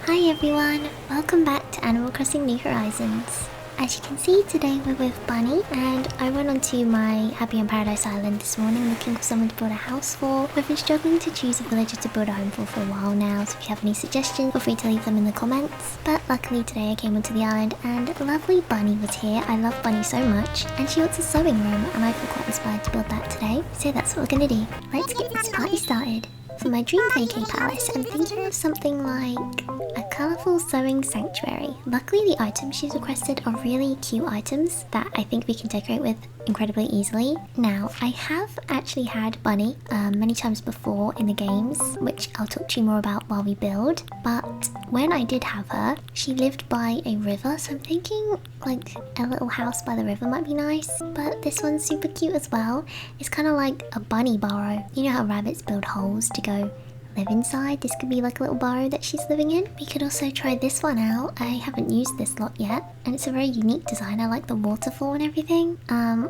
Hi everyone, welcome back to Animal Crossing New Horizons. As you can see, today we're with Bunnie, and I went onto my Happy on Paradise Island this morning looking for someone to build a house for. We've been struggling to choose a villager to build a home for a while now, so if you have any suggestions, feel free to leave them in the comments. But luckily today I came onto the island and lovely Bunnie was here. I love Bunnie so much, and she wants a sewing room, and I feel quite inspired to build that today. So that's what we're gonna do. Let's get this party started. For my dream vacay palace, I'm thinking of something like a colourful sewing sanctuary. Luckily the items she's requested are really cute items that I think we can decorate with incredibly easily. Now, I have actually had Bunnie many times before in the games, which I'll talk to you more about while we build, but when I did have her, she lived by a river, so I'm thinking like a little house by the river might be nice. But this one's super cute as well. It's kind of like a bunny burrow. You know how rabbits build holes to go live inside? This could be like a little burrow that she's living in. We could also try this one out. I haven't used this lot yet, and it's a very unique design. I like the waterfall and everything.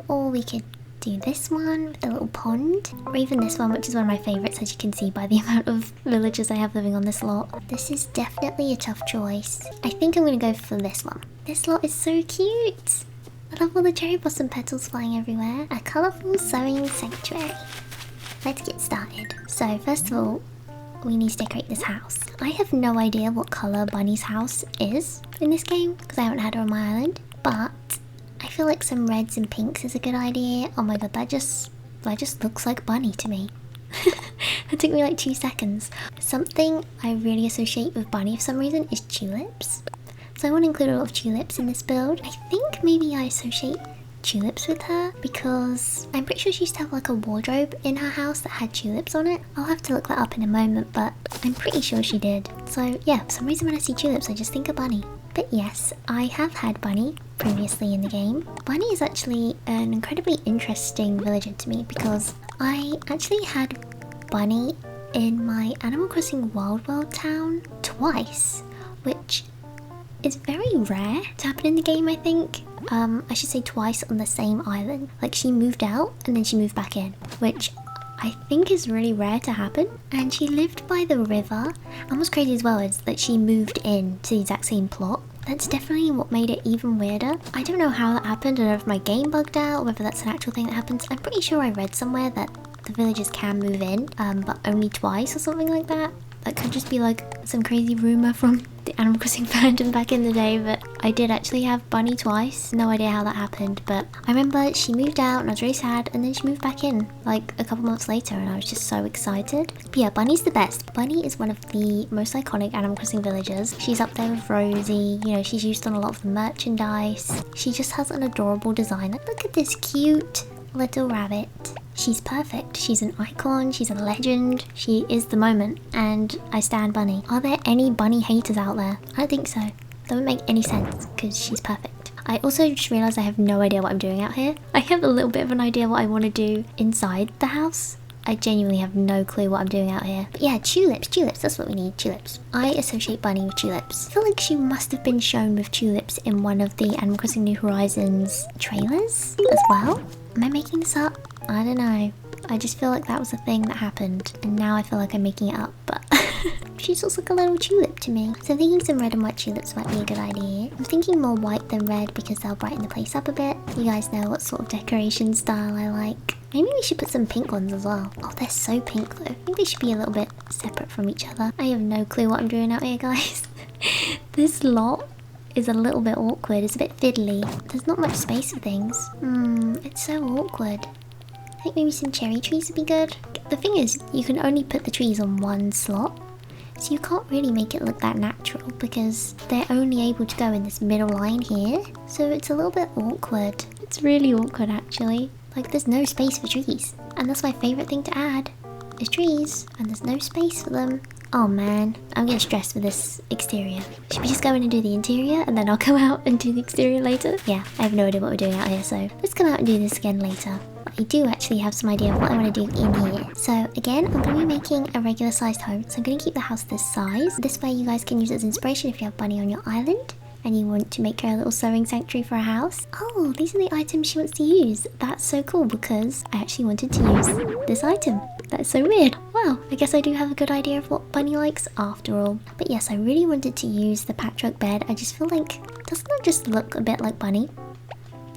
Or we could do this one with a little pond, or even this one, which is one of my favorites, as you can see by the amount of villagers I have living on this lot. This is definitely a tough choice. I think I'm gonna go for this one. This lot is so cute. I love all the cherry blossom petals flying everywhere. A colourful sewing sanctuary. Let's get started. So first of all, we need to decorate this house. I have no idea what colour Bunnie's house is in this game because I haven't had her on my island, but I feel like some reds and pinks is a good idea. Oh my god, that just looks like Bunnie to me. It took me like 2 seconds. Something I really associate with Bunnie for some reason is tulips. So I want to include a lot of tulips in this build. I think maybe I associate tulips with her because I'm pretty sure she used to have like a wardrobe in her house that had tulips on it. I'll have to look that up in a moment, but I'm pretty sure she did. So yeah, for some reason when I see tulips I just think of Bunnie. But yes, I have had Bunnie previously in the game. Bunnie is actually an incredibly interesting villager to me because I actually had Bunnie in my Animal Crossing Wild World town twice, which is very rare to happen in the game, I think. I should say twice on the same island. Like she moved out and then she moved back in, which I think is really rare to happen. And she lived by the river. And what's crazy as well is that she moved in to the exact same plot. That's definitely what made it even weirder. I don't know how that happened. I don't know if my game bugged out or whether that's an actual thing that happens. I'm pretty sure I read somewhere that the villagers can move in, but only twice or something like that. That could just be like some crazy rumor from the Animal Crossing fandom back in the day, but I did actually have Bunnie twice. No idea how that happened, but I remember she moved out and I was really sad, and then she moved back in like a couple months later and I was just so excited. But yeah, Bunnie's the best. Bunnie is one of the most iconic Animal Crossing villagers. She's up there with Rosie, you know, she's used on a lot of the merchandise. She just has an adorable design. Like, look at this cute little rabbit. She's perfect. She's an icon, she's a legend, she is the moment, and I stand Bunnie. Are there any Bunnie haters out there? I don't think so. Doesn't make any sense because she's perfect. I also just realised I have no idea what I'm doing out here. I have a little bit of an idea what I want to do inside the house. I genuinely have no clue what I'm doing out here. But yeah, tulips, that's what we need, tulips. I associate Bunnie with tulips. I feel like she must have been shown with tulips in one of the Animal Crossing New Horizons trailers as well. Am I making this up? I don't know. I just feel like that was a thing that happened, and now I feel like I'm making it up, but she looks like a little tulip to me. So thinking some red and white tulips might be a good idea. I'm thinking more white than red because they'll brighten the place up a bit. You guys know what sort of decoration style I like. Maybe we should put some pink ones as well. Oh, they're so pink though. I think they should be a little bit separate from each other. I have no clue what I'm doing out here, guys. This lot is a little bit awkward. It's a bit fiddly. There's not much space for things. It's so awkward. I think maybe some cherry trees would be good. The thing is, you can only put the trees on one slot, so you can't really make it look that natural because they're only able to go in this middle line here. So it's a little bit awkward. It's really awkward actually. Like there's no space for trees. And that's my favourite thing to add, is trees. And there's no space for them. Oh man, I'm getting stressed with this exterior. Should we just go in and do the interior and then I'll come out and do the exterior later? Yeah, I have no idea what we're doing out here, so let's come out and do this again later. But I do actually have some idea of what I want to do in here. So again, I'm going to be making a regular sized home. So I'm going to keep the house this size. This way you guys can use it as inspiration if you have Bunnie on your island and you want to make her a little sewing sanctuary for a house. Oh, these are the items she wants to use. That's so cool because I actually wanted to use this item. That's so weird. What? wow, I guess I do have a good idea of what Bunnie likes after all. But yes, I really wanted to use the patchwork bed. I just feel like, doesn't that just look a bit like Bunnie?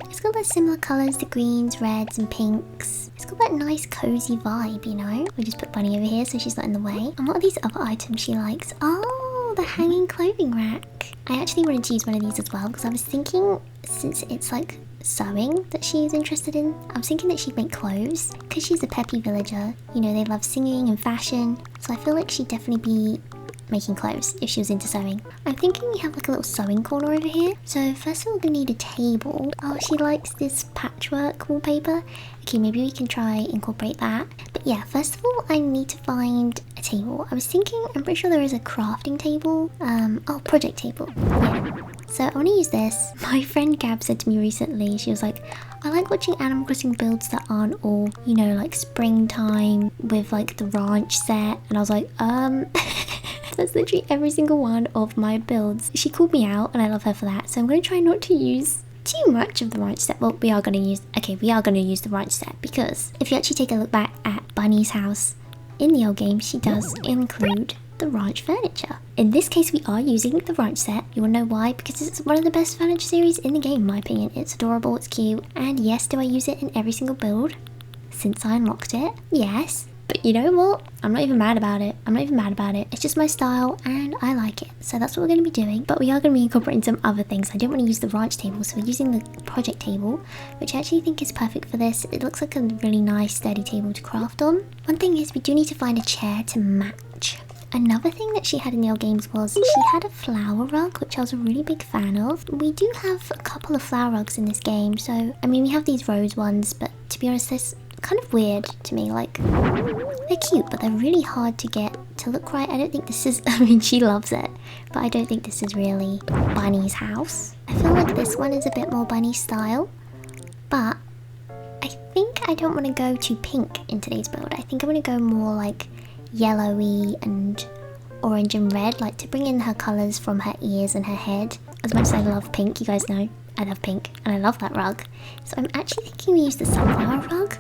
It's got those similar colours, the greens, reds and pinks. It's got that nice cozy vibe, you know? We just put Bunnie over here so she's not in the way. And what are these other items she likes? Oh, the hanging clothing rack. I actually wanted to use one of these as well because I was thinking, since it's like sewing that she's interested in, I was thinking that she'd make clothes because she's a peppy villager. You know, they love singing and fashion, so I feel like she'd definitely be making clothes if she was into sewing. I'm thinking we have like a little sewing corner over here. So first of all, we're gonna need a table. Oh, she likes this patchwork wallpaper. Okay, maybe we can try incorporate that. But yeah, first of all, I need to find a table. I was thinking, I'm pretty sure there is a crafting table. Oh, project table. Yeah. So I want to use this. My friend Gab said to me recently, she was like, I like watching Animal Crossing builds that aren't all, you know, like springtime with like the ranch set. And I was like, that's literally every single one of my builds. She called me out and I love her for that. So I'm going to try not to use too much of the ranch set. Well, we are going to use the ranch set because if you actually take a look back at Bunnie's house in the old game, she does include the ranch furniture. In this case, we are using the ranch set. You will know why, because it's one of the best furniture series in the game, in my opinion. It's adorable, it's cute, and yes, do I use it in every single build since I unlocked it? Yes. But you know what? I'm not even mad about it. It's just my style and I like it. So that's what we're going to be doing. But we are going to be incorporating some other things. I didn't want to use the ranch table, so we're using the project table, which I actually think is perfect for this. It looks like a really nice sturdy table to craft on. One thing is we do need to find a chair to match. Another thing that she had in the old games was she had a flower rug, which I was a really big fan of. We do have a couple of flower rugs in this game. So, I mean, we have these rose ones, but to be honest, this kind of weird to me. Like, they're cute, but they're really hard to get to look right. I don't think this is, I mean, she loves it, but I don't think this is really Bunnie's house. I feel like this one is a bit more Bunnie style, but I think I don't want to go too pink in today's build. I think I'm going to go more like yellowy and orange and red, like to bring in her colours from her ears and her head. As much as I love pink, you guys know, I love pink and I love that rug. So I'm actually thinking we use the sunflower rug.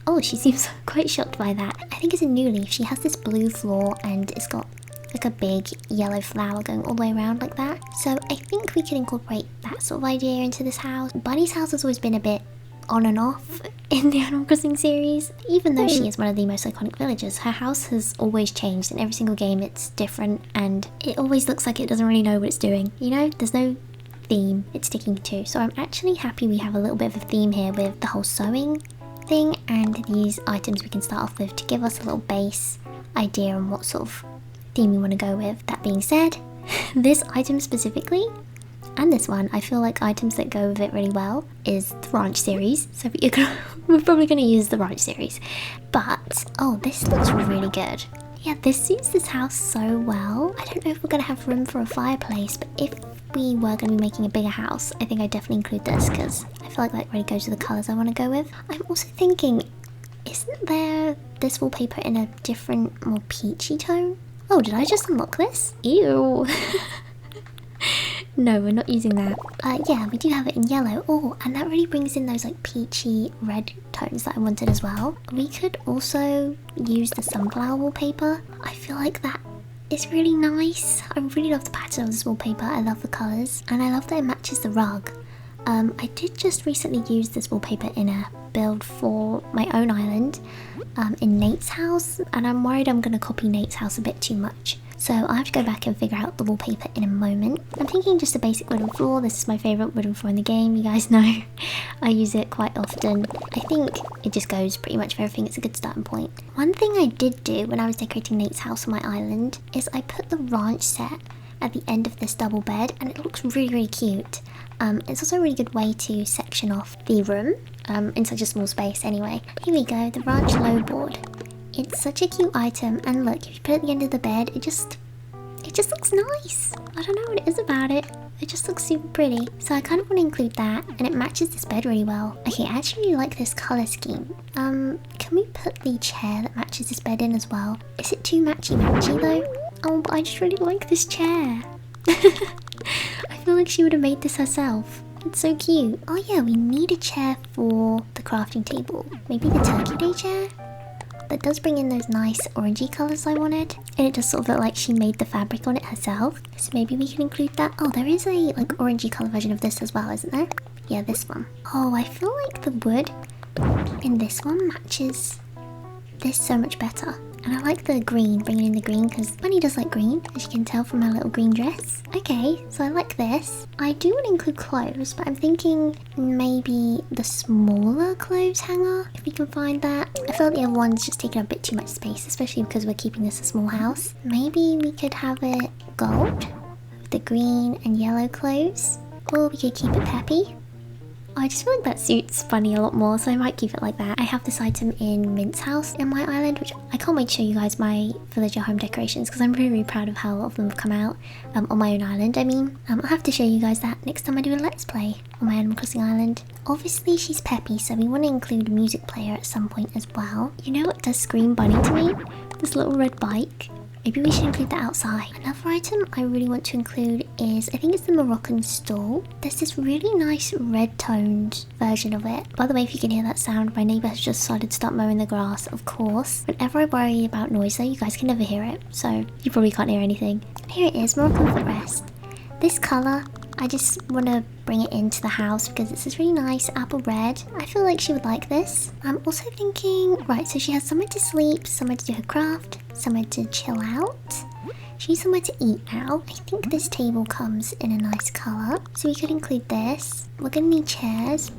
Oh, she seems quite shocked by that. I think it's a new leaf. She has this blue floor and it's got like a big yellow flower going all the way around like that. So I think we can incorporate that sort of idea into this house. Bunnie's house has always been a bit on and off in the Animal Crossing series. Even though she is one of the most iconic villagers, her house has always changed. In every single game it's different and it always looks like it doesn't really know what it's doing. You know, there's no theme it's sticking to. So I'm actually happy we have a little bit of a theme here with the whole sewing thing and these items we can start off with to give us a little base idea on what sort of theme we want to go with. That being said, this item specifically and this one, I feel like items that go with it really well is the ranch series. So we're probably going to use the ranch series. But, oh, this looks really good. Yeah, this suits this house so well. I don't know if we're going to have room for a fireplace, but if we were going to be making a bigger house, I think I'd definitely include this because I feel like that really goes with the colours I want to go with. I'm also thinking, isn't there this wallpaper in a different, more peachy tone? Oh, did I just unlock this? Ew. No, we're not using that. Yeah, we do have it in yellow. Oh, and that really brings in those like peachy red tones that I wanted as well. We could also use the sunflower wallpaper. I feel like that is really nice. I really love the pattern of this wallpaper. I love the colours and I love that it matches the rug. I did just recently use this wallpaper in a build for my own island in Nate's house, and I'm worried I'm going to copy Nate's house a bit too much. So I have to go back and figure out the wallpaper in a moment. I'm thinking just a basic wooden floor. This is my favourite wooden floor in the game. You guys know I use it quite often. I think it just goes pretty much for everything. It's a good starting point. One thing I did do when I was decorating Nate's house on my island is I put the ranch set at the end of this double bed and it looks really, really cute. It's also a really good way to section off the room in such a small space anyway. Here we go, the ranch low board. It's such a cute item, and look, if you put it at the end of the bed, it just looks nice. I don't know what it is about it. It just looks super pretty. So I kind of want to include that, and it matches this bed really well. Okay, I actually really like this colour scheme. Can we put the chair that matches this bed in as well? Is it too matchy-matchy though? Oh, but I just really like this chair. I feel like she would have made this herself. It's so cute. Oh yeah, we need a chair for the crafting table. Maybe the Turkey Day chair? that does bring in those nice orangey colours I wanted. And it does sort of look like she made the fabric on it herself. So maybe we can include that. Oh, there is a like orangey colour version of this as well, isn't there? Yeah, this one. Oh, I feel like the wood in this one matches this so much better. And I like the green, bringing in the green, because Bunnie does like green, as you can tell from her little green dress. Okay, so I like this. I do want to include clothes, but I'm thinking maybe the smaller clothes hanger, if we can find that. I feel like the other one's just taking up a bit too much space, especially because we're keeping this a small house. Maybe we could have it gold, with the green and yellow clothes. Or we could keep it peppy. I just feel like that suits Bunnie a lot more, so I might keep it like that. I have this item in Mint's house in my island, which I can't wait to show you guys my villager home decorations, because I'm really, really proud of how a lot of them have come out on my own island. I'll have to show you guys that next time I do a Let's Play on my Animal Crossing island. Obviously, she's peppy, so we want to include a music player at some point as well. You know what does scream Bunnie to me? This little red bike. Maybe we should include that outside. Another item I really want to include is, I think it's the Moroccan stool. There's this really nice red toned version of it. By the way, if you can hear that sound, my neighbour has just started to start mowing the grass, of course. Whenever I worry about noise though, you guys can never hear it, so you probably can't hear anything. Here it is, Moroccan footrest. This colour, I just want to bring it into the house because it's this really nice apple red. I feel like she would like this. I'm also thinking, right, so she has somewhere to sleep, somewhere to do her craft, somewhere to chill out. She needs somewhere to eat now. I think this table comes in a nice colour, so we could include this. We're gonna need chairs.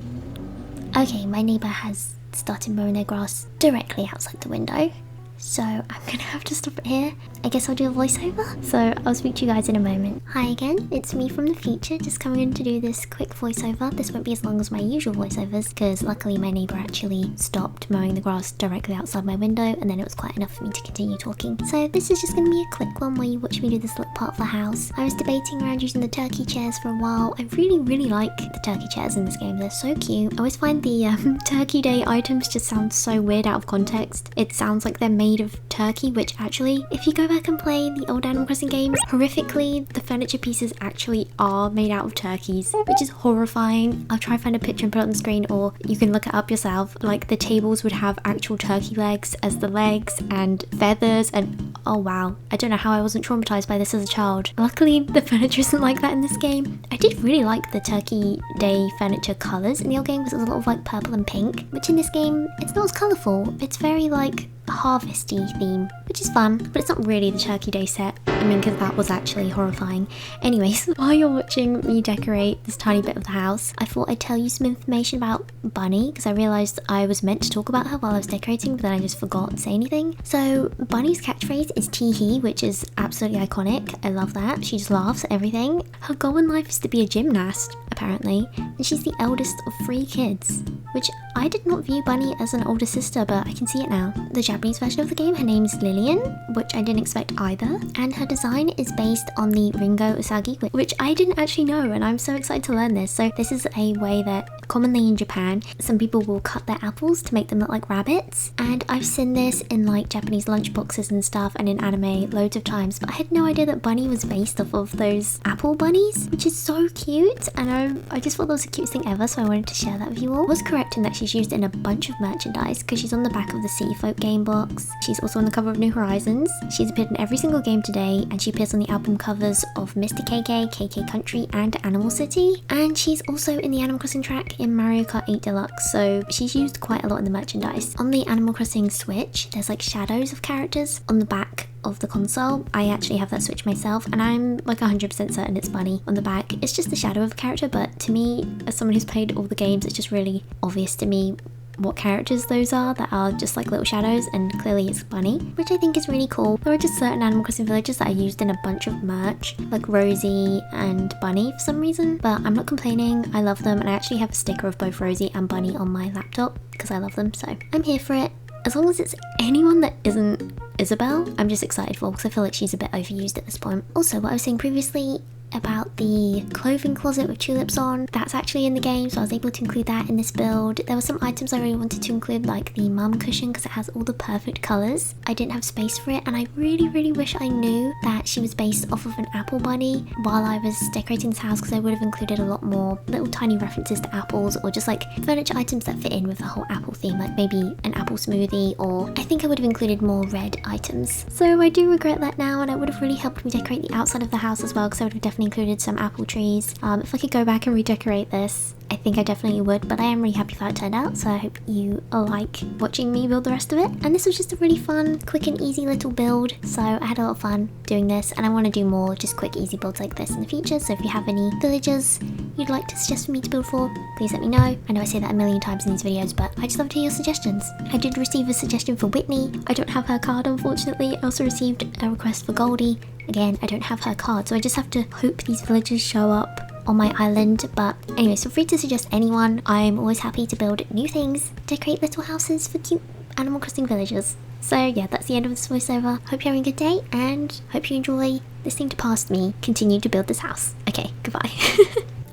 Okay, my neighbour has started mowing their grass directly outside the window, so I'm gonna have to stop it here. I guess I'll do a voiceover. So I'll speak to you guys in a moment. Hi again, it's me from the future, just coming in to do this quick voiceover. This won't be as long as my usual voiceovers, because luckily my neighbour actually stopped mowing the grass directly outside my window, and then it was quite enough for me to continue talking. So this is just gonna be a quick one where you watch me do this little part of the house. I was debating around using the turkey chairs for a while. I really like the turkey chairs in this game. They're so cute. I always find the Turkey Day items just sound so weird out of context. It sounds like they're made of turkey, which actually, if you go back and play the old Animal Crossing games, horrifically, the furniture pieces actually are made out of turkeys, which is horrifying. I'll try and find a picture and put it on the screen, or you can look it up yourself. Like, the tables would have actual turkey legs as the legs, and feathers, and oh wow. I don't know how I wasn't traumatized by this as a child. Luckily, the furniture isn't like that in this game. I did really like the Turkey Day furniture colours in the old game, because it was a lot of like purple and pink, which in this game, it's not as colourful. It's very like harvesty theme, which is fun, but it's not really the Turkey Day set. I mean, because that was actually horrifying. Anyways, while you're watching me decorate this tiny bit of the house, I thought I'd tell you some information about Bunnie, because I realised I was meant to talk about her while I was decorating, but then I just forgot to say anything. So Bunnie's catchphrase is tee-hee, which is absolutely iconic. I love that. She just laughs at everything. Her goal in life is to be a gymnast, apparently, and she's the eldest of 3 kids, which I did not view Bunnie as an older sister, but I can see it now. The Japanese version of the game, her name's Lillian, which I didn't expect either, and her design is based on the Ringo Usagi, which I didn't actually know, and I'm so excited to learn this. So this is a way that commonly in Japan, some people will cut their apples to make them look like rabbits, and I've seen this in like Japanese lunchboxes and stuff and in anime loads of times, but I had no idea that Bunnie was based off of those apple bunnies, which is so cute, and I just thought that was the cutest thing ever, so I wanted to share that with you all. I was correct in that she's used in a bunch of merchandise, because she's on the back of the City Folk game box, she's also on the cover of New Horizons, she's appeared in every single game today, and she appears on the album covers of Mr. KK, KK Country, and Animal City, and she's also in the Animal Crossing track in Mario Kart 8 Deluxe, so she's used quite a lot in the merchandise. On the Animal Crossing Switch, there's like shadows of characters on the back of the console. I actually have that Switch myself, and I'm like 100% certain it's Bunnie on the back. It's just the shadow of a character, but to me, as someone who's played all the games, it's just really obvious to me what characters those are that are just like little shadows, and clearly it's Bunnie, which I think is really cool. There are just certain Animal Crossing villagers that are used in a bunch of merch, like Rosie and Bunnie for some reason, but I'm not complaining. I love them, and I actually have a sticker of both Rosie and Bunnie on my laptop because I love them, so I'm here for it. As long as it's anyone that isn't Isabelle, I'm just excited for, because I feel like she's a bit overused at this point. Also, what I was saying previously, about the clothing closet with tulips on. That's actually in the game, so I was able to include that in this build. There were some items I really wanted to include, like the mum cushion, because it has all the perfect colours. I didn't have space for it, and I really wish I knew that she was based off of an apple bunny while I was decorating this house, because I would have included a lot more little tiny references to apples, or just like furniture items that fit in with the whole apple theme, like maybe an apple smoothie, or I think I would have included more red items. So I do regret that now, and it would have really helped me decorate the outside of the house as well, because I would have definitely included some apple trees. If I could go back and redecorate this, I think I definitely would, but I am really happy with how it turned out, so I hope you like watching me build the rest of it. And this was just a really fun, quick and easy little build, so I had a lot of fun doing this, and I want to do more just quick, easy builds like this in the future. So if you have any villagers you'd like to suggest for me to build for, please let me know. I know I say that a million times in these videos, but I just love to hear your suggestions. I did receive a suggestion for Whitney. I don't have her card, unfortunately. I also received a request for Goldie. Again, I don't have her card, so I just have to hope these villagers show up on my island. But anyway, feel free to suggest anyone. I'm always happy to build new things, decorate little houses for cute Animal Crossing villagers. So yeah, that's the end of this voiceover. Hope you're having a good day, and hope you enjoy listening to past me continue to build this house. Okay, goodbye.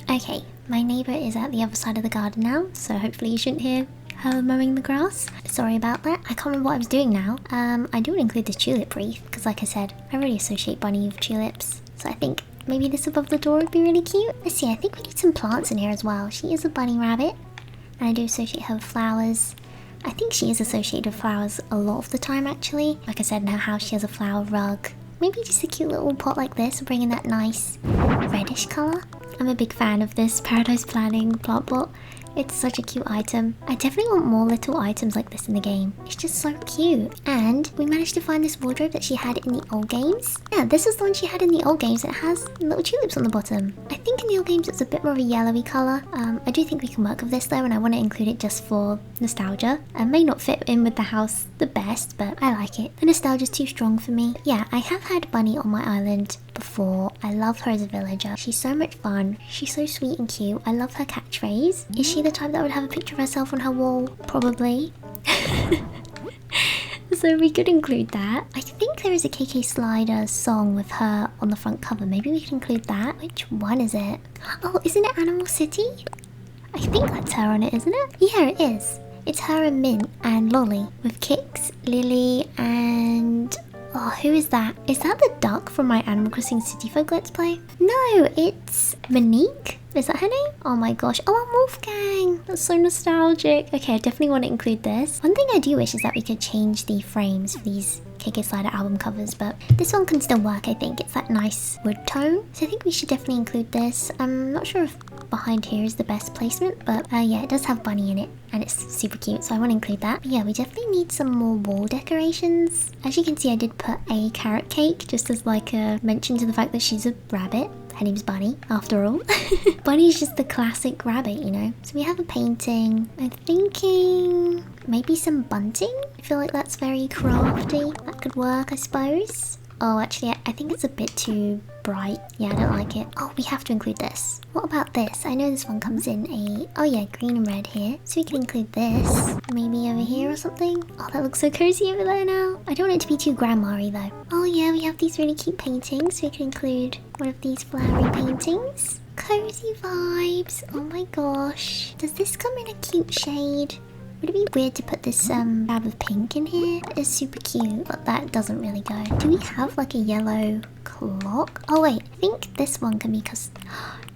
Okay, my neighbour is at the other side of the garden now, so hopefully you shouldn't hear her mowing the grass. Sorry about that. I can't remember what I was doing now. I do include this tulip wreath, because like I said, I really associate Bunnie with tulips. So I think maybe this above the door would be really cute. Let's see, I think we need some plants in here as well. She is a bunny rabbit, and I do associate her with flowers. I think she is associated with flowers a lot of the time, actually. Like I said, in her house she has a flower rug. Maybe just a cute little pot like this, bringing that nice reddish colour. I'm a big fan of this Paradise Planning plant pot. It's such a cute item. I definitely want more little items like this in the game. It's just so cute. And we managed to find this wardrobe that she had in the old games. Yeah, this is the one she had in the old games. It has little tulips on the bottom. I think in the old games it's a bit more of a yellowy colour. I do think we can work with this though, and I want to include it just for nostalgia. It may not fit in with the house the best, but I like it. The nostalgia's too strong for me. Yeah, I have had Bunnie on my island before. I love her as a villager. She's so much fun. She's so sweet and cute. I love her catchphrase. Is she the type that would have a picture of herself on her wall? Probably. So we could include that. I think there is a KK Slider song with her on the front cover. Maybe we could include that. Which one is it? Oh, isn't it Animal City? I think that's her on it, isn't it? Yeah, it is. It's her and Mint and Lolly with Kix, Lily, and... oh, who is that? Is that the duck from my Animal Crossing City Folk Let's Play? No, it's Monique. Is that her name? Oh my gosh. Oh, I'm Wolfgang. That's so nostalgic. Okay, I definitely want to include this. One thing I do wish is that we could change the frames for these KK Slider album covers, but this one can still work, I think. It's that nice wood tone. So I think we should definitely include this. I'm not sure if behind here is the best placement, but yeah, it does have Bunnie in it, and it's super cute, so I want to include that. But yeah, we definitely need some more wall decorations. As you can see, I did put a carrot cake just as like a mention to the fact that she's a rabbit. Her name's Bunnie, after all. Bunnie's just the classic rabbit, you know? So we have a painting. I'm thinking maybe some bunting? I feel like that's very crafty. That could work, I suppose. Oh, actually, I think it's a bit too bright. Yeah, I don't like it. Oh, we have to include this. What about this? I know this one comes in a... oh yeah, green and red here. So we can include this. Maybe over here or something. Oh, that looks so cozy over there now. I don't want it to be too grandma-y though. Oh yeah, we have these really cute paintings. We can include one of these flowery paintings. Cozy vibes. Oh my gosh. Does this come in a cute shade? Would it be weird to put this dab of pink in here? That is super cute, but that doesn't really go. Do we have like a yellow clock? Oh wait, I think this one can be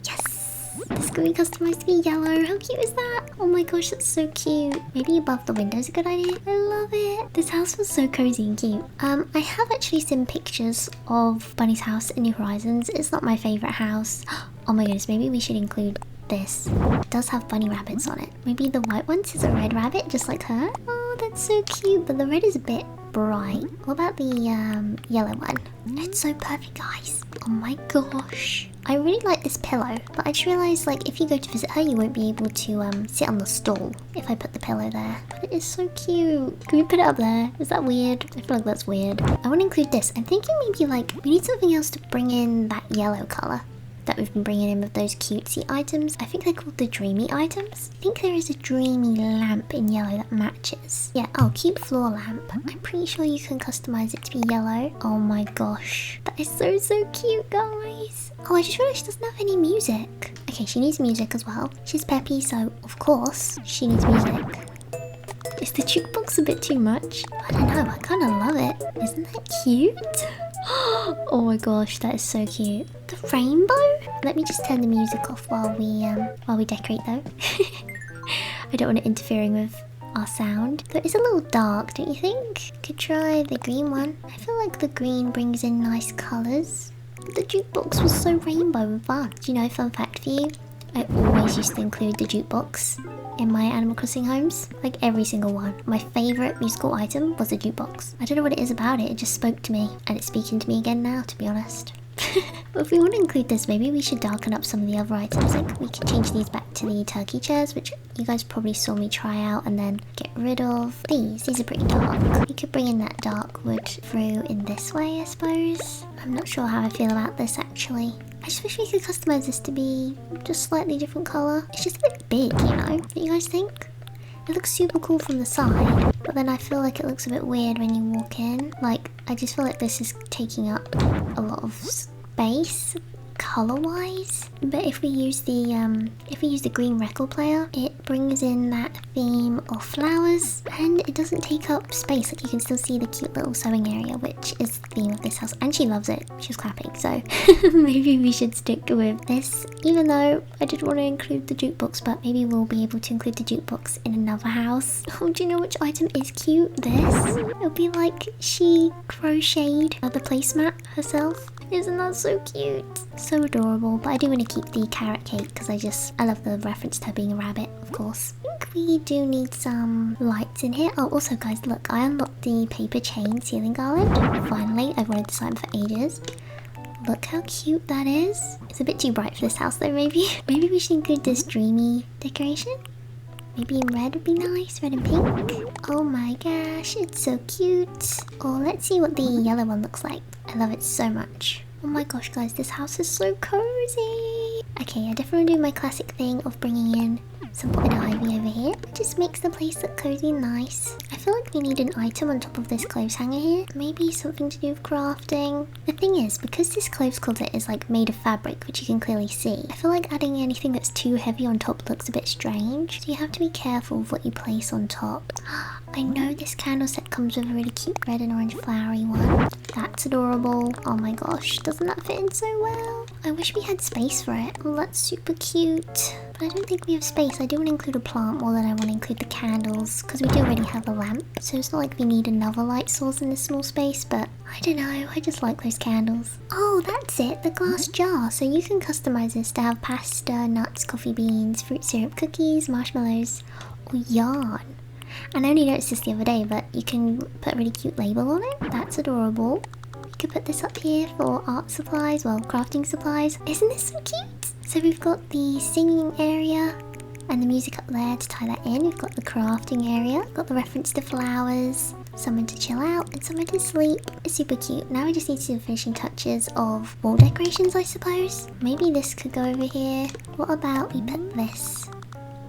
yes! This can be customized to be yellow. How cute is that? Oh my gosh, that's so cute. Maybe above the window is a good idea. I love it. This house was so cozy and cute. I have actually seen pictures of Bunnie's house in New Horizons. It's not my favourite house. Oh my goodness, maybe we should include this. It does have bunny rabbits on it. Maybe the white one is a red rabbit, just like her. Oh, that's so cute, but the red is a bit bright. What about the yellow one? It's so perfect, guys. Oh my gosh. I really like this pillow, but I just realised, like, if you go to visit her, you won't be able to sit on the stool if I put the pillow there. But it is so cute. Can we put it up there? Is that weird? I feel like that's weird. I want to include this. I'm thinking maybe, like, we need something else to bring in that yellow colour. that we've been bringing in with those cutesy items. I think they're called the dreamy items. I think there is a dreamy lamp in yellow that matches. Yeah, oh, cute floor lamp. I'm pretty sure you can customize it to be yellow. Oh my gosh, that is so cute, guys. Oh, I just realized she doesn't have any music. Okay, she needs music as well. She's peppy, so of course she needs music. Is the jukebox a bit too much? I don't know, I kind of love it. Isn't that cute? Oh my gosh, that is so cute. The rainbow? Let me just turn the music off while we decorate though. I don't want it interfering with our sound. Though it's a little dark, don't you think? Could try the green one. I feel like the green brings in nice colours. The jukebox was so rainbow and fun. Do you know, fun fact for you? I always used to include the jukebox in my Animal Crossing homes, like every single one. My favourite musical item was the jukebox. I don't know what it is about it, it just spoke to me, and it's speaking to me again now, to be honest. But if we want to include this, maybe we should darken up some of the other items. Like we could change these back to the turkey chairs, which you guys probably saw me try out, and then get rid of these. These are pretty dark. You could bring in that dark wood through in this way, I suppose. I'm not sure how I feel about this actually. I just wish we could customize this to be just slightly different colour. It's just a bit big, you know? What do you guys think? It looks super cool from the side, but then I feel like it looks a bit weird when you walk in. Like, I just feel like this is taking up a lot of space colour-wise. But if we use the green record player, it brings in that theme of flowers, and it doesn't take up space. Like you can still see the cute little sewing area, which is the theme of this house, and she loves it. She's clapping, so maybe we should stick with this, even though I did want to include the jukebox, but maybe we'll be able to include the jukebox in another house. Oh, do you know which item is cute? This. It'll be like she crocheted the placemat herself. Isn't that so cute? So adorable, but I do want to keep the carrot cake because I love the reference to her being a rabbit, of course. I think we do need some lights in here. Oh, also guys, look, I unlocked the paper chain ceiling garland. Finally, I've wanted this item for ages. Look how cute that is. It's a bit too bright for this house though, maybe. Maybe we should include this dreamy decoration. Maybe in red would be nice, red and pink. Oh my gosh, it's so cute. Oh, let's see what the yellow one looks like. I love it so much. Oh my gosh, guys, this house is so cozy. Okay, I definitely do my classic thing of bringing in some potted ivy over here. It just makes the place look cozy and nice. I feel like we need an item on top of this clothes hanger here. Maybe something to do with crafting. The thing is, because this clothes closet is like made of fabric, which you can clearly see, I feel like adding anything that's too heavy on top looks a bit strange. So you have to be careful with what you place on top. I know this candle set comes with a really cute red and orange flowery one. That's adorable. Oh my gosh, doesn't that fit in so well? I wish we had space for it. Oh, that's super cute. But I don't think we have space. I do want to include a plant more than I want to include the candles, because we do already have a lamp. So it's not like we need another light source in this small space, but I don't know, I just like those candles. Oh, that's it, the glass jar. So you can customize this to have pasta, nuts, coffee beans, fruit syrup, cookies, marshmallows, or yarn. And I only noticed this the other day, but you can put a really cute label on it. That's adorable. You could put this up here for art supplies, well, crafting supplies. Isn't this so cute? So we've got the singing area and the music up there to tie that in. We've got the crafting area, got the reference to flowers, someone to chill out and someone to sleep. It's super cute. Now we just need to do the finishing touches of wall decorations, I suppose. Maybe this could go over here. What about we put this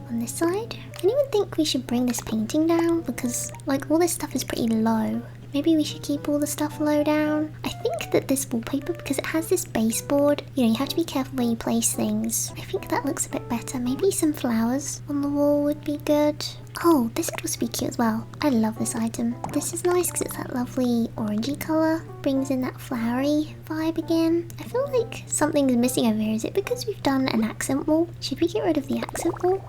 on this side? I don't even think we should bring this painting down because like all this stuff is pretty low. Maybe we should keep all the stuff low down. I think that this wallpaper, because it has this baseboard, you know, you have to be careful where you place things. I think that looks a bit better. Maybe some flowers on the wall would be good. Oh, this would also be cute as well. I love this item. This is nice because it's that lovely orangey colour. Brings in that flowery vibe again. I feel like something is missing over here. Is it because we've done an accent wall? Should we get rid of the accent wall?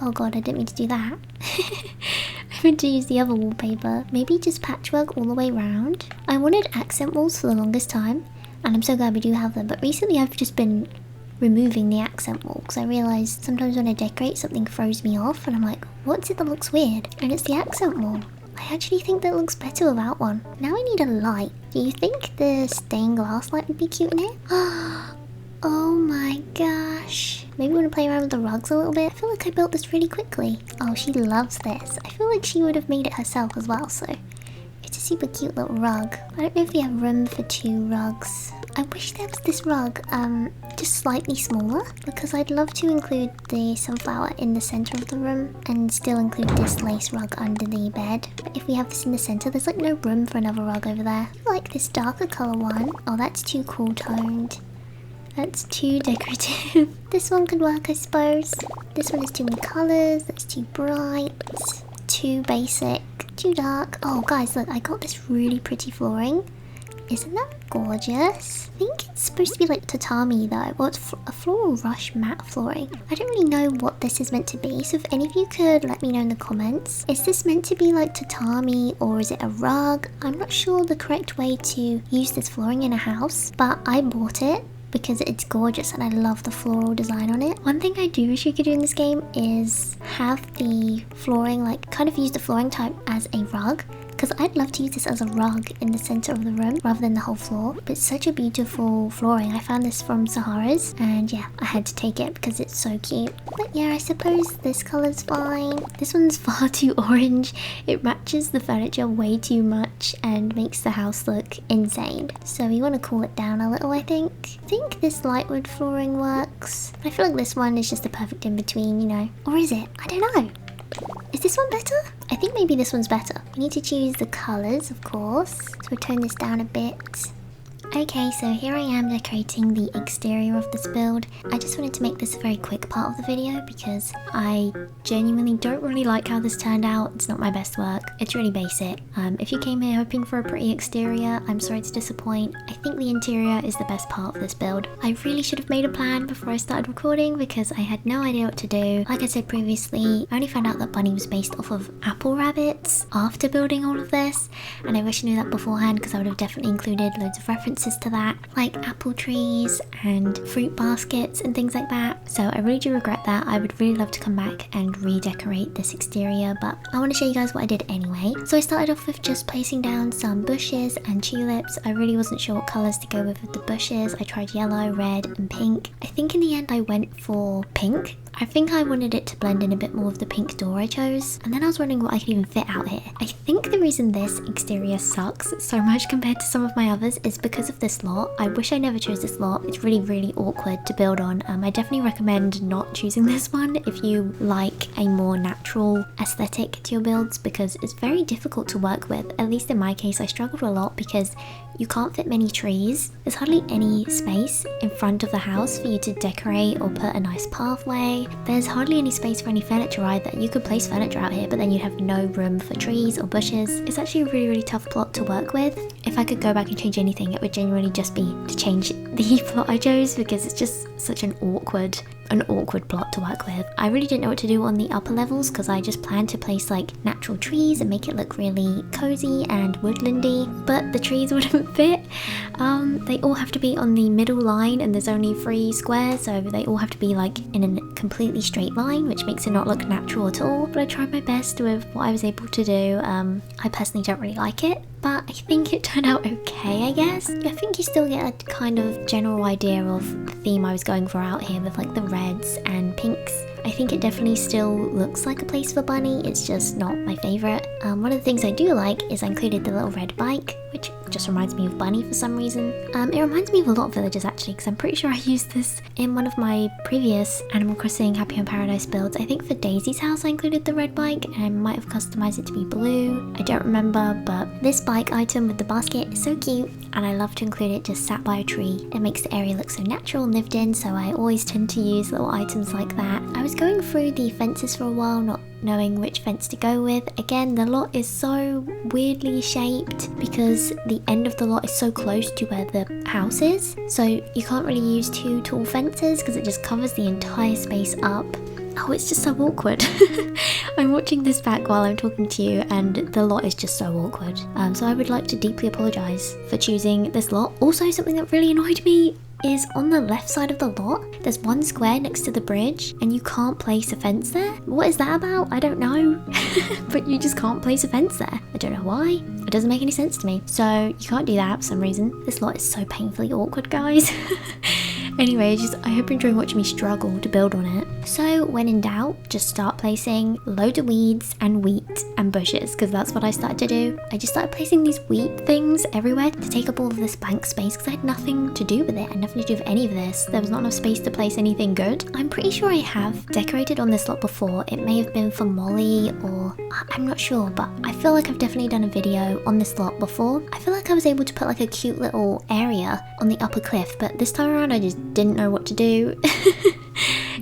Oh god, I didn't mean to do that. I meant to use the other wallpaper. Maybe just patchwork all the way around. I wanted accent walls for the longest time, and I'm so glad we do have them, but recently I've just been removing the accent wall because I realised sometimes when I decorate something throws me off and I'm like, what's it that looks weird? And it's the accent wall. I actually think that looks better without one. Now I need a light. Do you think the stained glass light would be cute in here? Oh my gosh. Maybe we want to play around with the rugs a little bit. I feel like I built this really quickly. Oh, she loves this. I feel like she would have made it herself as well, so it is super cute little rug. I don't know if we have room for 2 rugs. I wish there was this rug, just slightly smaller, because I'd love to include the sunflower in the center of the room and still include this lace rug under the bed. But if we have this in the center, there's like no room for another rug over there. I like this darker color one. Oh, that's too cool toned. That's too decorative. This one could work, I suppose. This one is too many colors. That's too bright. Too basic. Too dark. Oh, guys, look, I got this really pretty flooring. Isn't that gorgeous? I think it's supposed to be like tatami though. Well, it's a floral rush matte flooring. I don't really know what this is meant to be, so if any of you could let me know in the comments. Is this meant to be like tatami or is it a rug? I'm not sure the correct way to use this flooring in a house, but I bought it because it's gorgeous and I love the floral design on it. One thing I do wish you could do in this game is have the flooring, like kind of use the flooring type as a rug. Because I'd love to use this as a rug in the center of the room rather than the whole floor. But it's such a beautiful flooring. I found this from Sahara's and yeah, I had to take it because it's so cute. But yeah, I suppose this color's fine. This one's far too orange. It matches the furniture way too much and makes the house look insane. So we want to cool it down a little, I think. I think this lightwood flooring works. I feel like this one is just the perfect in-between, you know. Or is it? I don't know. Is this one better? I think maybe this one's better. We need to choose the colors, of course. So we'll turn this down a bit. Okay, so here I am decorating the exterior of this build. I just wanted to make this a very quick part of the video because I genuinely don't really like how this turned out. It's not my best work. It's really basic. If you came here hoping for a pretty exterior, I'm sorry to disappoint. I think the interior is the best part of this build. I really should have made a plan before I started recording because I had no idea what to do. Like I said previously, I only found out that Bunnie was based off of apple rabbits after building all of this, and I wish I knew that beforehand because I would have definitely included loads of references to that, like apple trees and fruit baskets and things like that. So I really do regret that. I would really love to come back and redecorate this exterior, but I want to show you guys what I did anyway. So I started off with just placing down some bushes and tulips. I really wasn't sure what colours to go with the bushes. I tried yellow, red and pink. I think in the end I went for pink. I think I wanted it to blend in a bit more of the pink door I chose, and then I was wondering what I could even fit out here. I think the reason this exterior sucks so much compared to some of my others is because of this lot. I wish I never chose this lot. It's really awkward to build on. I definitely recommend not choosing this one if you like a more natural aesthetic to your builds because it's very difficult to work with. At least in my case, I struggled a lot because you can't fit many trees. There's hardly any space in front of the house for you to decorate or put a nice pathway. There's hardly any space for any furniture either. You could place furniture out here, but then you'd have no room for trees or bushes. It's actually a really tough plot to work with. If I could go back and change anything, it would genuinely just be to change the plot I chose because it's just such an awkward plot to work with. I really didn't know what to do on the upper levels because I just planned to place like natural trees and make it look really cozy and woodlandy, but the trees wouldn't fit. They all have to be on the middle line and there's only 3 squares, so they all have to be like in a completely straight line, which makes it not look natural at all. But I tried my best with what I was able to do. I personally don't really like it, but I think it turned out okay, I guess. I think you still get a kind of general idea of the theme I was going for out here with like the reds and pinks. I think it definitely still looks like a place for Bunnie, it's just not my favourite. One of the things I do like is I included the little red bike, which just reminds me of Bunnie for some reason. It reminds me of a lot of villages actually, because I'm pretty sure I used this in one of my previous Animal Crossing Happy Home Paradise builds. I think for Daisy's house I included the red bike, and I might have customised it to be blue. I don't remember, but this bike item with the basket is so cute, and I love to include it just sat by a tree. It makes the area look so natural and lived in, so I always tend to use little items like that. I was going through the fences for a while, not knowing which fence to go with. Again, the lot is so weirdly shaped because the end of the lot is so close to where the house is, so you can't really use 2 tall fences because it just covers the entire space up. Oh, it's just so awkward. I'm watching this back while I'm talking to you and the lot is just so awkward. So I would like to deeply apologise for choosing this lot. Also, something that really annoyed me is on the left side of the lot, there's 1 square next to the bridge and you can't place a fence there. What is that about? I don't know. But you just can't place a fence there. I don't know why. It doesn't make any sense to me. So you can't do that for some reason. This lot is so painfully awkward, guys. Anyway, I hope you're enjoying watching me struggle to build on it. So when in doubt, just start placing loads of weeds and wheat and bushes, because that's what I started to do. I just started placing these wheat things everywhere to take up all of this blank space, because I had nothing to do with it. I had nothing to do with any of this. There was not enough space to place anything good. I'm pretty sure I have decorated on this lot before. It may have been for Molly, or I'm not sure, but I feel like I've definitely done a video on this lot before. I feel like I was able to put like a cute little area on the upper cliff, but this time around I just didn't know what to do.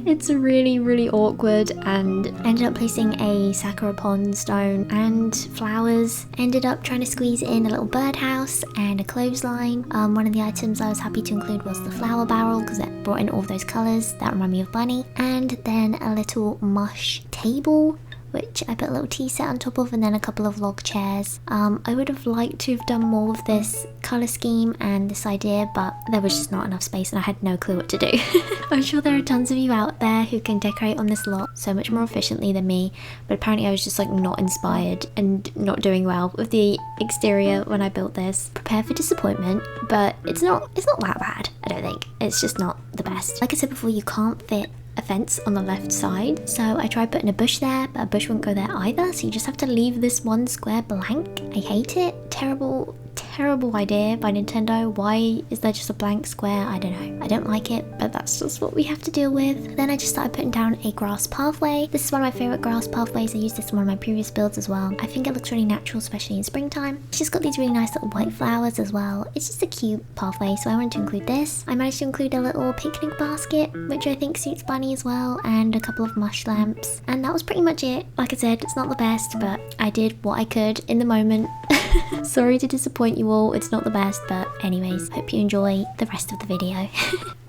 It's really awkward, and ended up placing a Sakura pond stone and flowers. Ended up trying to squeeze in a little birdhouse and a clothesline. One of the items I was happy to include was the flower barrel, because that brought in all of those colours that remind me of Bunnie. And then a little mush table, which I put a little tea set on top of, and then a couple of log chairs. I would have liked to have done more with this colour scheme and this idea, but there was just not enough space and I had no clue what to do. I'm sure there are tons of you out there who can decorate on this lot so much more efficiently than me, but apparently I was just like not inspired and not doing well with the exterior when I built this. Prepare for disappointment, but it's not that bad, I don't think. It's just not the best. Like I said before, you can't fit a fence on the left side, so I tried putting a bush there, but a bush won't go there either, so you just have to leave this one square blank. I hate it. Terrible idea by Nintendo. Why is there just a blank square? I don't know. I don't like it, but that's just what we have to deal with. Then I just started putting down a grass pathway. This is one of my favourite grass pathways. I used this in one of my previous builds as well. I think it looks really natural, especially in springtime. It's just got these really nice little white flowers as well. It's just a cute pathway, so I wanted to include this. I managed to include a little picnic basket, which I think suits Bunnie as well, and a couple of mush lamps. And that was pretty much it. Like I said, it's not the best, but I did what I could in the moment. Sorry to disappoint you all, it's not the best, but anyways, hope you enjoy the rest of the video.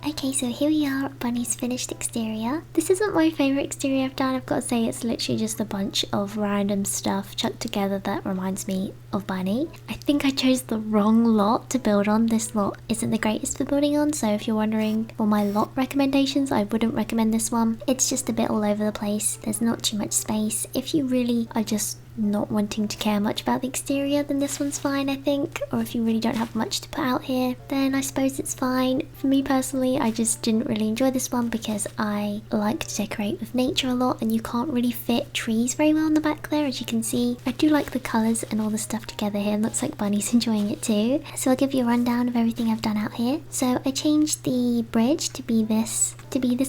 Okay, so here we are at Bunnie's finished exterior. This isn't my favourite exterior I've done. I've got to say, it's literally just a bunch of random stuff chucked together that reminds me of Bunnie. I think I chose the wrong lot to build on. This lot isn't the greatest for building on, so if you're wondering for my lot recommendations, I wouldn't recommend this one. It's just a bit all over the place. There's not too much space. If you really are just not wanting to care much about the exterior, then this one's fine, I think. Or if you really don't have much to put out here, then I suppose it's fine. For me personally, I just didn't really enjoy this one because I like to decorate with nature a lot, and you can't really fit trees very well in the back there, as you can see. I do like the colours and all the stuff together here. It looks like Bunnie's enjoying it too. So I'll give you a rundown of everything I've done out here. So I changed the bridge to be this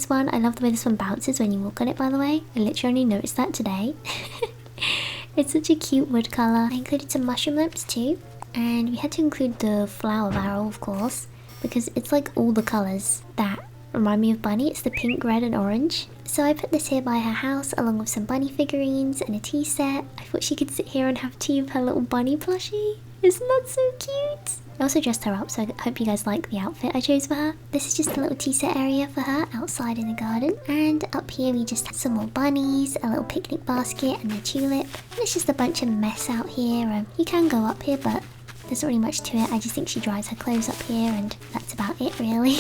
one. I love the way this one bounces when you walk on it, by the way. I literally only noticed that today. It's such a cute wood colour. I included some mushroom lamps too, and we had to include the flower barrel, of course, because it's like all the colours that remind me of Bunnie. It's the pink, red and orange. So I put this here by her house along with some Bunnie figurines and a tea set. I thought she could sit here and have tea with her little Bunnie plushie. Isn't that so cute? I also dressed her up, so I hope you guys like the outfit I chose for her. This is just a little tea set area for her outside in the garden. And up here we just had some more bunnies, a little picnic basket and a tulip. And it's just a bunch of mess out here. You can go up here, but there's not really much to it. I just think she dries her clothes up here, and that's about it really.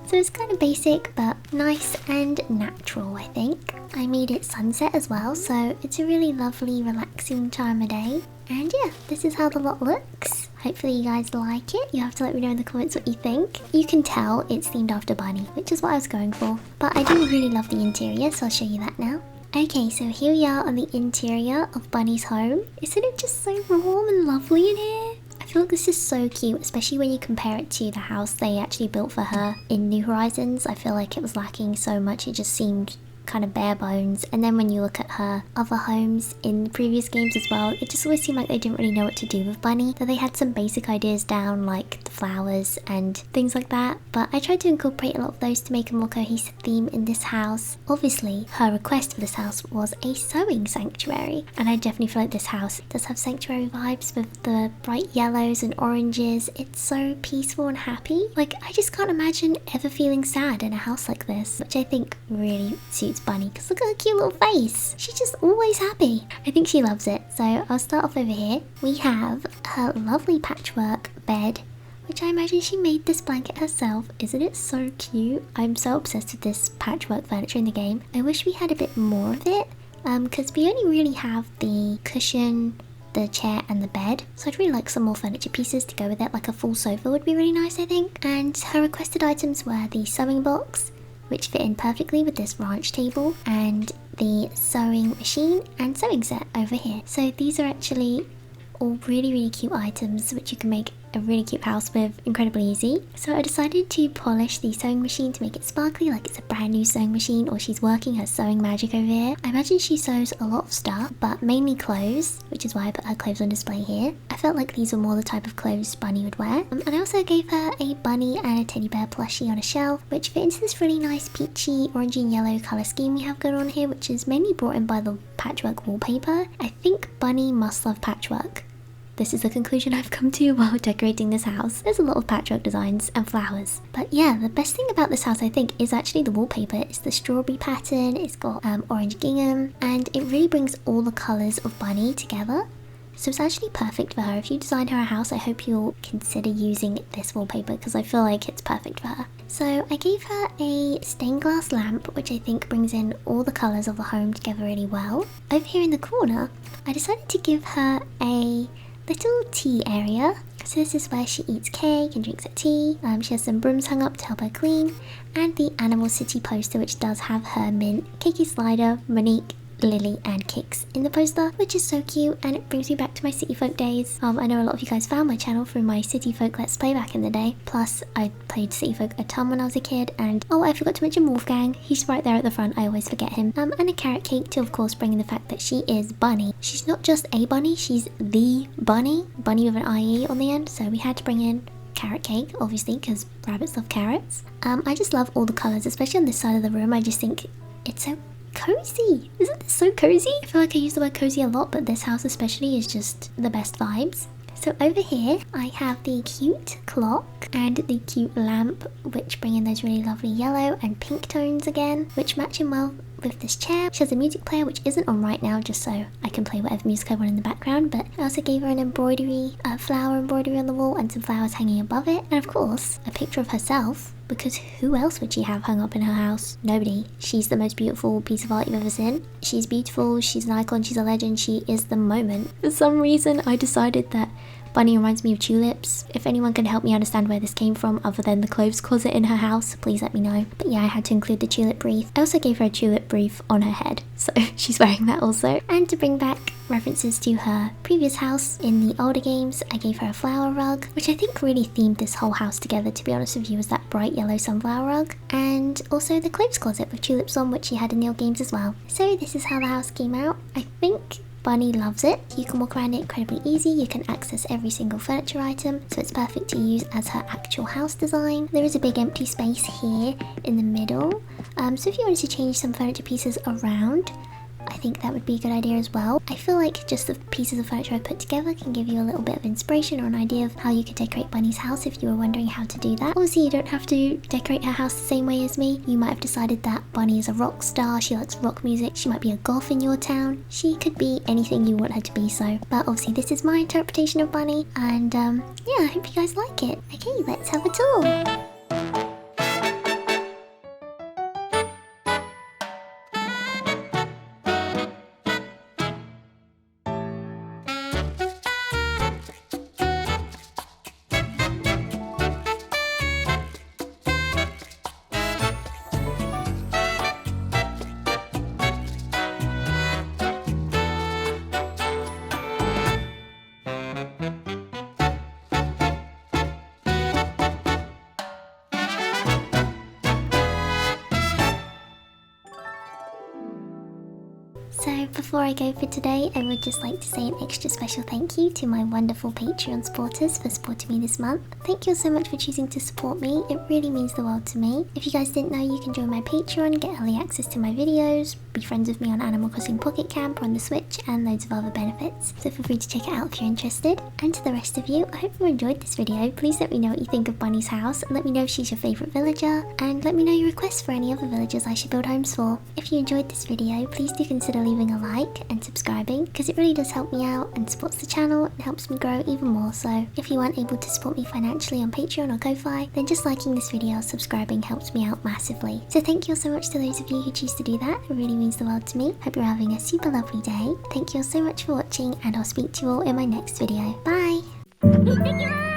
So it's kind of basic, but nice and natural, I think. I made it sunset as well, so it's a really lovely, relaxing time of day. And yeah, this is how the lot looks. Hopefully you guys like it. You have to let me know in the comments what you think. You can tell it's themed after Bunnie, which is what I was going for. But I do really love the interior, so I'll show you that now. Okay, so here we are on the interior of Bunnie's home. Isn't it just so warm and lovely in here? I feel like this is so cute, especially when you compare it to the house they actually built for her in New Horizons. I feel like it was lacking so much, it just seemed kind of bare bones. And then when you look at her other homes in previous games as well, it just always seemed like they didn't really know what to do with Bunnie. Though they had some basic ideas down, like the flowers and things like that, but I tried to incorporate a lot of those to make a more cohesive theme in this house. Obviously, her request for this house was a sewing sanctuary, and I definitely feel like this house does have sanctuary vibes with the bright yellows and oranges. It's so peaceful and happy. Like, I just can't imagine ever feeling sad in a house like this, which I think really suits Bunnie, because look at her cute little face. She's just always happy. I think she loves it. So I'll start off over here. We have her lovely patchwork bed, which I imagine she made this blanket herself. Isn't it so cute? I'm so obsessed with this patchwork furniture in the game. I wish we had a bit more of it, because we only really have the cushion the chair and the bed. So I'd really like some more furniture pieces to go with it, like a full sofa would be really nice, I think. And her requested items were the sewing box, which fit in perfectly with this ranch table, and the sewing machine and sewing set over here. So these are actually all really cute items which you can make a really cute house with incredibly easy. So I decided to polish the sewing machine to make it sparkly like it's a brand new sewing machine, or she's working her sewing magic over here. I imagine she sews a lot of stuff, but mainly clothes, which is why I put her clothes on display here. I felt like these were more the type of clothes Bunnie would wear. And I also gave her a bunny and a teddy bear plushie on a shelf, which fit into this really nice peachy, orangey and yellow colour scheme we have going on here, which is mainly brought in by the patchwork wallpaper. I think Bunnie must love patchwork. This is the conclusion I've come to while decorating this house. There's a lot of patchwork designs and flowers. But yeah, the best thing about this house I think is actually the wallpaper. It's the strawberry pattern, it's got orange gingham, and it really brings all the colours of Bunnie together. So it's actually perfect for her. If you design her a house, I hope you'll consider using this wallpaper because I feel like it's perfect for her. So I gave her a stained glass lamp, which I think brings in all the colours of the home together really well. Over here in the corner, I decided to give her a little tea area. So this is where she eats cake and drinks her tea. She has some brooms hung up to help her clean, and the Animal City poster, which does have her Mint, Kiki Slider, Monique, Lily and Kix in the poster, which is so cute, and it brings me back to my City Folk days. I know a lot of you guys found my channel through my City Folk Let's Play back in the day. Plus I played City Folk a ton when I was a kid, and oh, I forgot to mention Wolfgang. He's right there at the front, I always forget him. And a carrot cake to of course bring in the fact that she is Bunnie. She's not just a bunny, she's the bunny. Bunnie with an IE on the end, so we had to bring in carrot cake, obviously, because rabbits love carrots. I just love all the colours, especially on this side of the room. I just think it's so cozy. Isn't this so cozy? I feel like I use the word cozy a lot, but this house especially is just the best vibes. So over here I have the cute clock and the cute lamp, which bring in those really lovely yellow and pink tones again, which match in well with this chair. She has a music player which isn't on right now, just so I can play whatever music I want in the background, but I also gave her an embroidery, flower embroidery on the wall and some flowers hanging above it, and of course a picture of herself, because who else would she have hung up in her house? Nobody. She's the most beautiful piece of art you've ever seen. She's beautiful, she's an icon, she's a legend, she is the moment. For some reason I decided that Bunnie reminds me of tulips. If anyone can help me understand where this came from other than the clothes closet in her house, please let me know. But yeah, I had to include the tulip wreath. I also gave her a tulip wreath on her head, so she's wearing that also. And to bring back references to her previous house in the older games, I gave her a flower rug, which I think really themed this whole house together, to be honest with you, was that bright yellow sunflower rug. And also the clothes closet with tulips on, which she had in the old games as well. So this is how the house came out. I think Bunnie loves it. You can walk around it incredibly easy, you can access every single furniture item, so it's perfect to use as her actual house design. There is a big empty space here in the middle, so if you wanted to change some furniture pieces around, I think that would be a good idea as well. I feel like just the pieces of furniture I put together can give you a little bit of inspiration or an idea of how you could decorate Bunnie's house if you were wondering how to do that. Obviously you don't have to decorate her house the same way as me. You might have decided that Bunnie is a rock star, she likes rock music, she might be a goth in your town. She could be anything you want her to be, so. But obviously this is my interpretation of Bunnie, and yeah, I hope you guys like it. Okay, let's have a tour. So before I go for today, I would just like to say an extra special thank you to my wonderful Patreon supporters for supporting me this month. Thank you so much for choosing to support me, it really means the world to me. If you guys didn't know, you can join my Patreon, get early access to my videos, be friends with me on Animal Crossing Pocket Camp on the Switch, and loads of other benefits. So feel free to check it out if you're interested. And to the rest of you, I hope you enjoyed this video. Please let me know what you think of Bunnie's house, and let me know if she's your favourite villager, and let me know your requests for any other villagers I should build homes for. If you enjoyed this video, please do consider leaving leaving a like and subscribing, because it really does help me out and supports the channel and helps me grow even more. So if you aren't able to support me financially on Patreon or Ko-Fi, then just liking this video or subscribing helps me out massively. So thank you all so much to those of you who choose to do that. It really means the world to me. Hope you're having a super lovely day. Thank you all so much for watching, and I'll speak to you all in my next video. Bye!